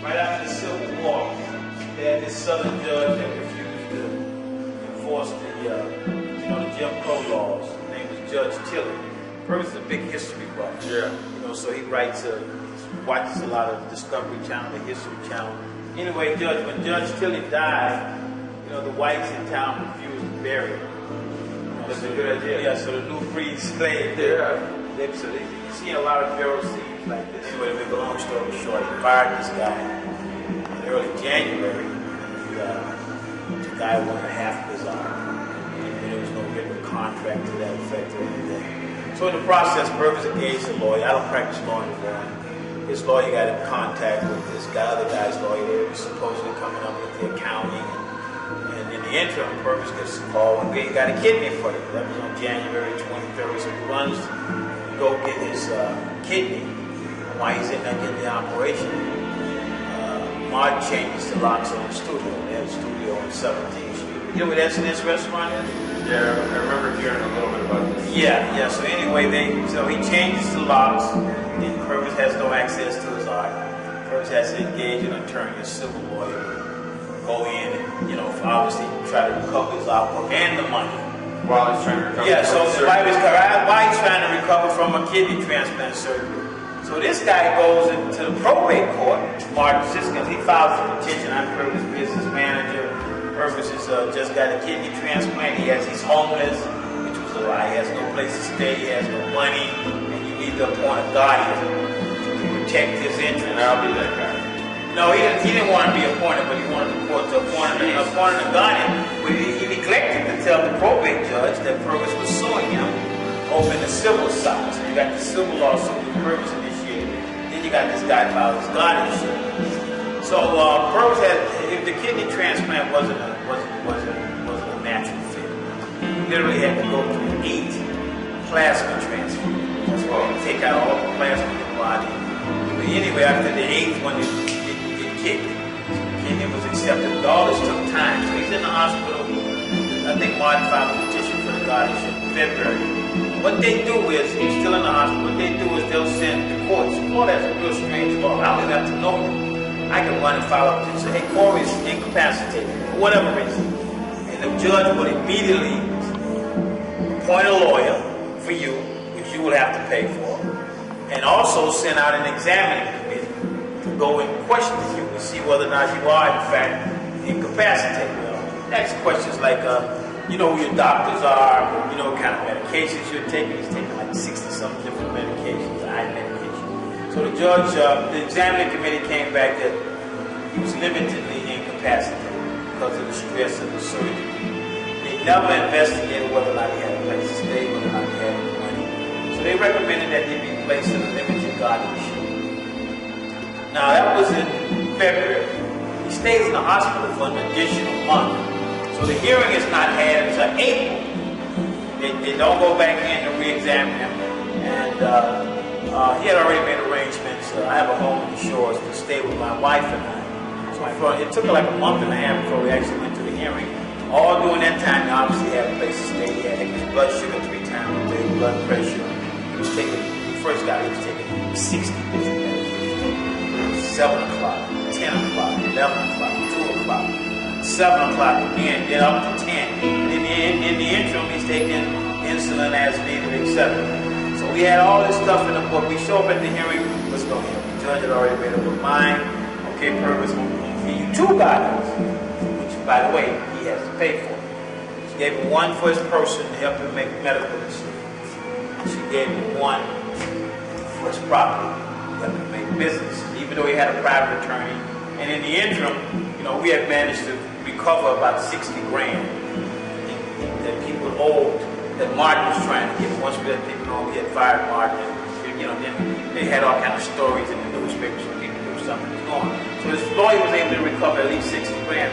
Right after the Civil War, they had this Southern judge that refused to enforce the Jim Crow laws. His name was Judge Tilley. Purvis is a big history buff. Yeah. So he watches a lot of Discovery Channel, the History Channel. Anyway, when Judge Tilley died, the whites in town refused to bury him. That's a good idea. Yeah, so the new breed slave, you see a lot of burial scenes like this. Anyway, to make a long story short, he fired this guy in early January. The guy wanted half of his arm. And there was no written contract to that effect or anything. So in the process, Purvis engaged a lawyer. I don't practice law anymore. His lawyer got in contact with this other guy's lawyer. They were supposedly coming up with the accounting. And in the interim, Purvis gets a call and he got a kidney for him. That was on January 23rd. So he runs to go get his kidney. And while he's in there getting the operation, Mark changes the locks on the studio. They have a studio on 17th Street. You know where that S&S restaurant is? Yeah, I remember hearing a little bit about this. Yeah. So anyway, he changes the locks, and Purvis has no access to his art. Purvis has to engage an attorney, a civil lawyer, go in and, obviously try to recover his artwork and the money. While he's trying to recover. Yeah, so while he's trying to recover from a kidney transplant surgery. So this guy goes into the probate court, Martin Siskins. He files a petition. I'm Purvis' business manager. Purvis has just got a kidney transplant. He's homeless, which was a lie. He has no place to stay. He has no money, and you need to appoint a guardian to protect his interests. And I'll be that guy. No, he didn't want to be appointed, but he wanted the court to appoint a guardian. But he neglected to tell the probate judge that Purvis was suing him over in the civil side. So you got the civil lawsuit that Purvis initiated. Then you got this guy filed his guardianship. So Purvis if the kidney transplant wasn't a natural fit, he literally had to go through 8 plasma transfusions. That's why you take out all the plasma in your body. But anyway, after the 8th one, you get kicked. And it was accepted. But all this took time. So he's in the hospital. I think Martin filed a petition for the guardianship in February. What they do is, he's still in the hospital, what they do is they'll send the courts. Florida has a real strange law. I don't even have to know him. I can run and file up and say, hey, Corey's incapacitated, for whatever reason. And the judge would immediately appoint a lawyer for you, which you will have to pay for, and also send out an examining committee to go and question you to see whether or not you are, in fact, incapacitated. Next questions like, who your doctors are, what kind of medications you're taking. He's taking like 60-some different medications, eye medication. So the judge, the examining committee came back that he was limitedly incapacitated because of the stress of the surgery. They never investigated whether or not he had a place to stay, whether or not he had any money. So they recommended that he be placed in a limited guardianship. Now that was in February. He stays in the hospital for an additional month. So the hearing is not had until April. They don't go back in to re-examine him. And he had already made arrangements. I have a home in the shores to stay with my wife and I. So it took like a month and a half before we actually went to the hearing. All during that time, he obviously had a place to stay. He had his blood sugar 3 times a day, blood pressure. He was taking, the first guy, he was taking 60 different medications. 7 o'clock, 10 o'clock, 11 o'clock, 2 o'clock, 7 o'clock again, then up to 10. And in the interim, he's taking insulin as needed, etc. So we had all this stuff in the book. We show up at the hearing, let's go here. The judge had already made up his mind. Okay, Purvis, we'll give you 2 guidelines, which, by the way, he has to pay for. She gave him 1 for his person to help him make medical decisions. She gave him 1 for his property to help him make business, even though he had a private attorney. And in the interim, we had managed to recover about 60 grand that people owed, that Martin was trying to get. Once we let people know we had fired Martin, then they had all kind of stories in the newspapers when people knew something was going on. So his lawyer was able to recover at least 60 grand.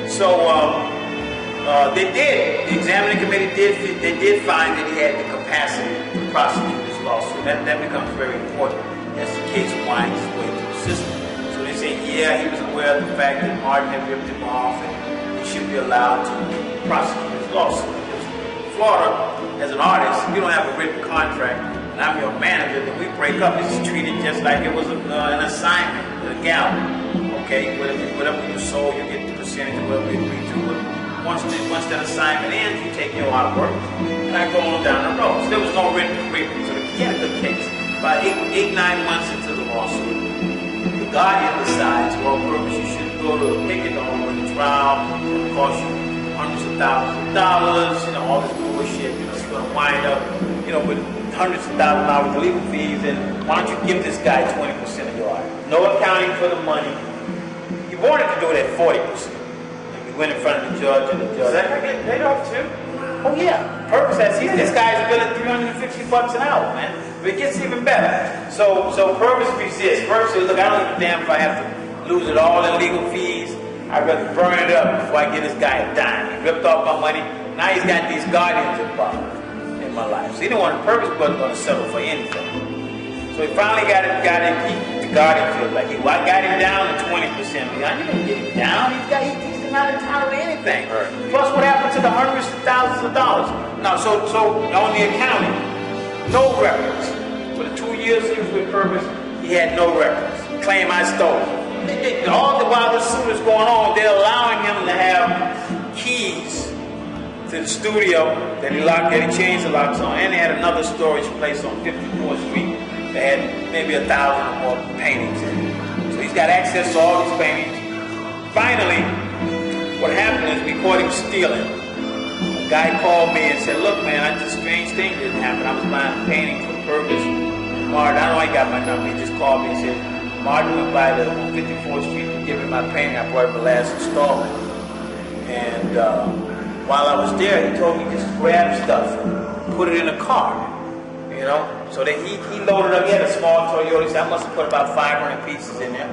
So they did. The examining committee did find that he had the capacity to prosecute this lawsuit. That becomes very important as the case winds its way through the system. So they say, yeah, he was aware of the fact that Martin had ripped him off and he should be allowed to prosecute his lawsuit. Florida, as an artist, you don't have a written contract and I'm your manager, then we break up. It's treated just like it was an assignment, a gallery. Okay, whatever you sold, you get the percentage of whatever you agree to. But once that assignment ends, you take your artwork, and I go on down the road. So there was no written agreement. So he had a good case. About 8, 9 months into the lawsuit, the guardian decides, well, Purvis, you should go to picket on with the trial. It cost you hundreds of thousands of dollars, all this bullshit. You're going to wind up, with hundreds of thousands of dollars of legal fees. And why don't you give this guy 20% of your art? No accounting for the money. He wanted to do it at 40%. And we went in front of the judge, and the judge. Is that going to get paid off too? Oh yeah, Purvis has. This guy's billing $350 an hour, man. But it gets even better. So Purvis resists. Purvis says, look, I don't give a damn if I have to lose it all in legal fees. I'd rather burn it up before I give this guy a dime. He ripped off my money. Now he's got these guardians involved in my life. So he didn't want Purvis wasn't going to settle for anything. So he finally got him. The guardian feels like I got him down to 20%. I didn't get him down. He's not entitled to anything. Right. Plus, what happened to the hundreds of thousands of dollars? Now, so on the accounting, no records. For the 2 years he was with Purvis, he had no records. Claim I stole it. All the while this suit is going on, they're allowing him to have keys to the studio that he changed the locks on, and they had another storage place on 54th Street that had maybe 1,000 or more paintings in it. So he's got access to all these paintings. Finally, what happened is we caught him stealing. A guy called me and said, look, man, a strange thing didn't happen. I was buying a painting from Purvis. Martin, I don't know he got my number. He just called me and said, Martin went by on 54th Street to give me my painting. I brought him the last installment. And while I was there, he told me just grab stuff and put it in a car. So that he loaded up. He had a small Toyota. He said, I must have put about 500 pieces in there.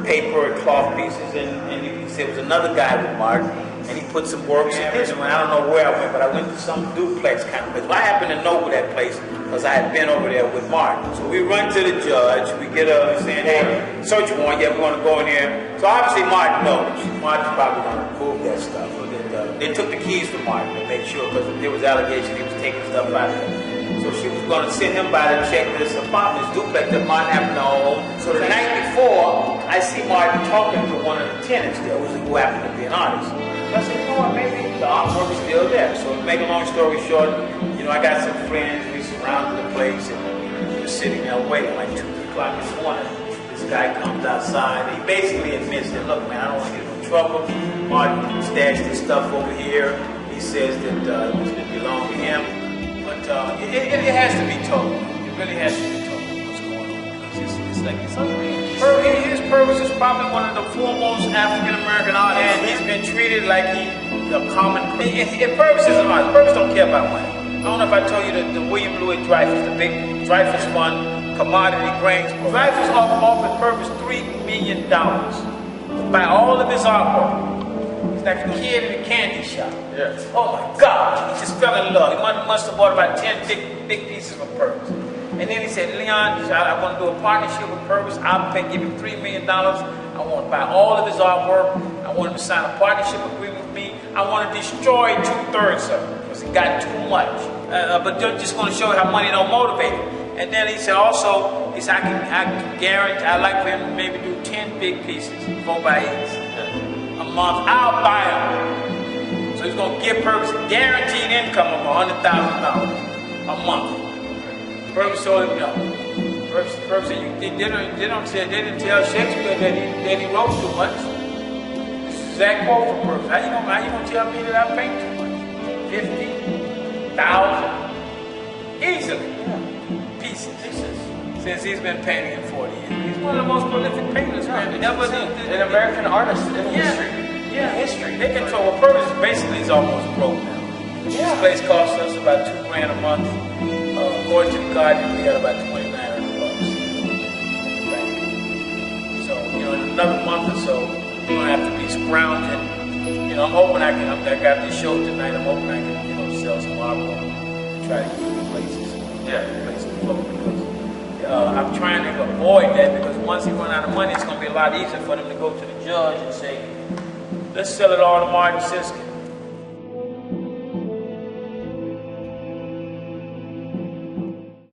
Paper and cloth pieces. And he said, it was another guy with Martin. And he put some works in his one. I don't know where I went, but I went to some duplex kind of place. Well, I happen to know that place because I had been over there with Martin. So we run to the judge. We get saying, hey, search warrant. Yeah, we want to go in here. So obviously Martin knows. Martin's probably going to prove that stuff. They took the keys from Martin to make sure because there was allegations he was taking stuff out of there. So she was going to send him by to check this apartment, this duplex that Martin happened to own. So the night before, I see Martin talking to one of the tenants there, who happened to be an artist. So I said, you know what, maybe the artwork is still there. So to make a long story short, I got some friends, we surrounded the place, and we were sitting there waiting like 2 o'clock in the morning. This guy comes outside, and he basically admits that, look, man, I don't want to get in trouble. Martin stashed his stuff over here. He says that it belonged to him. But it has to be told. It really has to be told what's going on. Because it's like it's unreal. His Purvis is probably one of the foremost African-American artists. And he's been treated like he's a common... If Purvis is an artist, Purvis don't care about money. I don't know if I told you that the William Louis Dreyfus, the big Dreyfus Fund, commodity grains. Dreyfus offered Purvis $3 million to buy all of his artwork. He's like a kid in a candy shop. Yes. Oh my God, he just fell in love. He must have bought about 10 big pieces from Purvis. And then he said, Leon, I want to do a partnership with Purvis. I'll give him $3 million. I want to buy all of his artwork. I want him to sign a partnership agreement with me. I want to destroy 2/3 of it because he got too much. But they're just going to show you how money don't motivate him. And then he said also, I can guarantee, I'd like for him to maybe do 10 big pieces, 4x8s. A month, I'll buy them. So he's going to give Purvis guaranteed income of $100,000 a month. Purvis told him no. Purvis said, they didn't tell Shakespeare that he wrote too much. This is exact quote from Purvis. How you going to tell me that I paint too much? 50,000 easily. Pieces. Since he's been painting in 40 years. He's one of the most prolific painters, man. An American artist in history. Yeah, history. They control. Purvis basically is almost broke now. This place costs us about $2,000 a month. According to the Guardian, we got about $2,900. So, in another month or so, we're gonna have to be scrounging. I'm hoping I got this show tonight. I'm hoping I can, sell some artwork and try to keep the places. Places floating. I'm trying to avoid that because once he run out of money, it's going to be a lot easier for them to go to the judge and say, let's sell it all to Martin Siskins.